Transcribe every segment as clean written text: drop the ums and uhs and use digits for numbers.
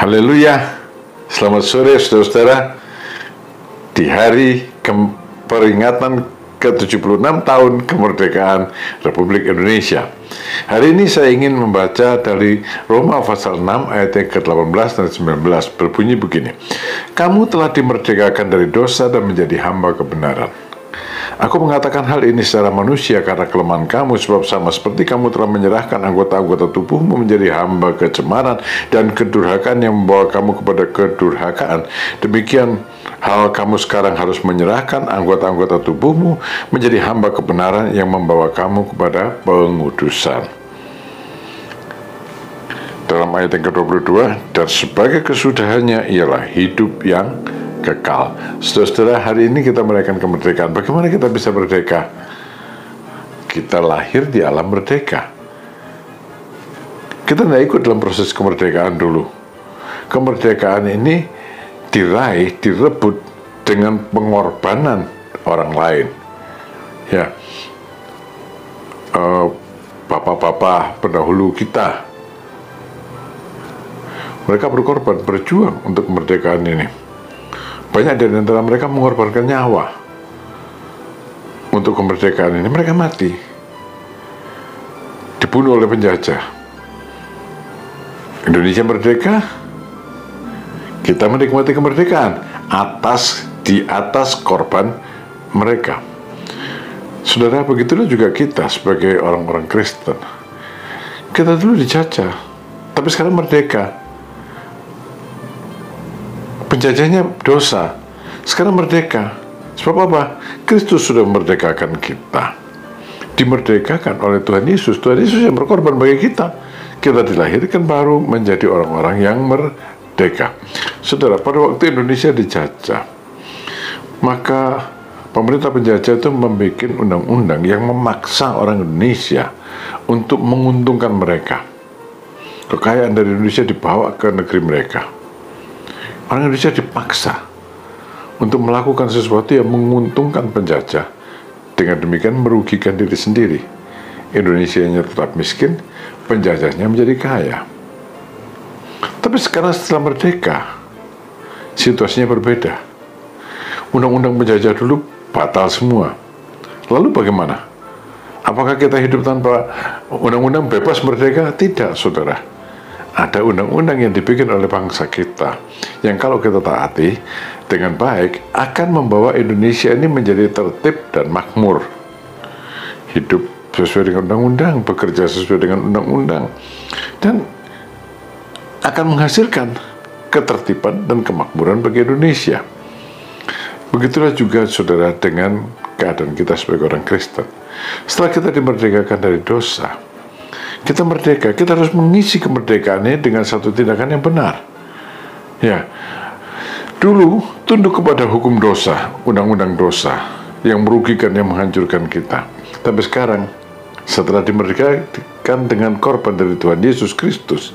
Haleluya. Selamat sore saudara-saudara. Di hari peringatan ke-76 tahun kemerdekaan Republik Indonesia. Hari ini saya ingin membaca dari Roma pasal 6 ayat yang ke-18 dan 19, berbunyi begini. Kamu telah dimerdekakan dari dosa dan menjadi hamba kebenaran. Aku mengatakan hal ini secara manusia karena kelemahan kamu, sebab sama seperti kamu telah menyerahkan anggota-anggota tubuhmu menjadi hamba kecemaran dan kedurhakaan yang membawa kamu kepada kedurhakaan. Demikian hal kamu sekarang harus menyerahkan anggota-anggota tubuhmu menjadi hamba kebenaran yang membawa kamu kepada pengudusan. Dalam ayat yang ke-22, dan sebagai kesudahannya ialah hidup yang kekal. Saudara-saudara, hari ini kita merayakan kemerdekaan. Bagaimana kita bisa merdeka? Kita lahir di alam merdeka. Kita tidak ikut dalam proses kemerdekaan dulu. Kemerdekaan ini diraih, direbut dengan pengorbanan orang lain. Ya, bapak-bapak pendahulu kita, mereka berkorban, berjuang untuk kemerdekaan ini. Banyak dari antara mereka mengorbankan nyawa untuk kemerdekaan ini. Mereka mati, dibunuh oleh penjajah. Indonesia merdeka, kita menikmati kemerdekaan di atas korban mereka. Saudara, begitulah juga kita sebagai orang-orang Kristen. Kita dulu dijajah, tapi sekarang merdeka. Penjajahnya dosa, sekarang merdeka. Sebab apa? Kristus sudah memerdekakan kita. Dimerdekakan oleh Tuhan Yesus. Tuhan Yesus yang berkorban bagi kita. Kita dilahirkan baru menjadi orang-orang yang merdeka. Saudara, pada waktu Indonesia dijajah, maka pemerintah penjajah itu membuat undang-undang yang memaksa orang Indonesia untuk menguntungkan mereka. Kekayaan dari Indonesia dibawa ke negeri mereka. Orang Indonesia dipaksa untuk melakukan sesuatu yang menguntungkan penjajah. Dengan demikian merugikan diri sendiri. Indonesianya tetap miskin, penjajahnya menjadi kaya. Tapi sekarang setelah merdeka, situasinya berbeda. Undang-undang penjajah dulu batal semua. Lalu bagaimana? Apakah kita hidup tanpa undang-undang bebas merdeka? Tidak, saudara. Ada undang-undang yang dibikin oleh bangsa kita yang kalau kita taati dengan baik akan membawa Indonesia ini menjadi tertib dan makmur, hidup sesuai dengan undang-undang, bekerja sesuai dengan undang-undang, dan akan menghasilkan ketertiban dan kemakmuran bagi Indonesia. Begitulah juga saudara dengan keadaan kita sebagai orang Kristen. Setelah kita dimerdekakan dari dosa, kita merdeka, kita harus mengisi kemerdekaannya dengan satu tindakan yang benar. Ya, dulu tunduk kepada hukum dosa, undang-undang dosa yang merugikan, yang menghancurkan kita. Tapi sekarang, setelah dimerdekakan dengan korban dari Tuhan Yesus Kristus,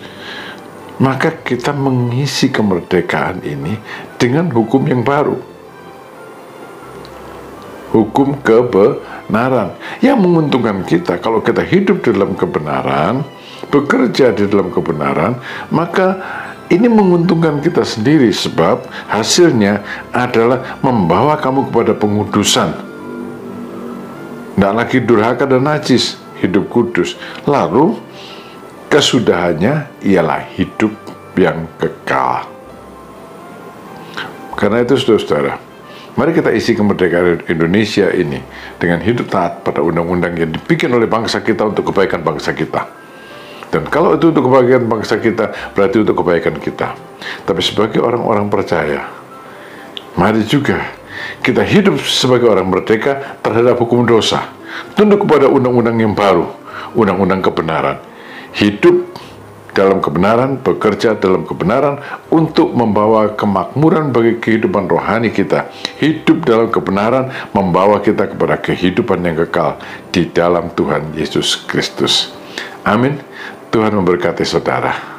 maka kita mengisi kemerdekaan ini dengan hukum yang baru. Hukum kebenaran yang menguntungkan kita. Kalau kita hidup dalam kebenaran, bekerja di dalam kebenaran, maka ini menguntungkan kita sendiri, sebab hasilnya adalah membawa kamu kepada pengudusan. Tidak lagi durhaka dan najis, hidup kudus. Lalu kesudahannya ialah hidup yang kekal. Karena itu saudara-saudara, mari kita isi kemerdekaan Indonesia ini dengan hidup taat pada undang-undang yang dibikin oleh bangsa kita untuk kebaikan bangsa kita. Dan kalau itu untuk kebaikan bangsa kita, berarti untuk kebaikan kita. Tapi sebagai orang-orang percaya, mari juga kita hidup sebagai orang merdeka terhadap hukum dosa. Tunduk kepada undang-undang yang baru, undang-undang kebenaran. Hidup dalam kebenaran, bekerja dalam kebenaran untuk membawa kemakmuran bagi kehidupan rohani kita. Hidup dalam kebenaran membawa kita kepada kehidupan yang kekal di dalam Tuhan Yesus Kristus. Amin. Tuhan memberkati saudara.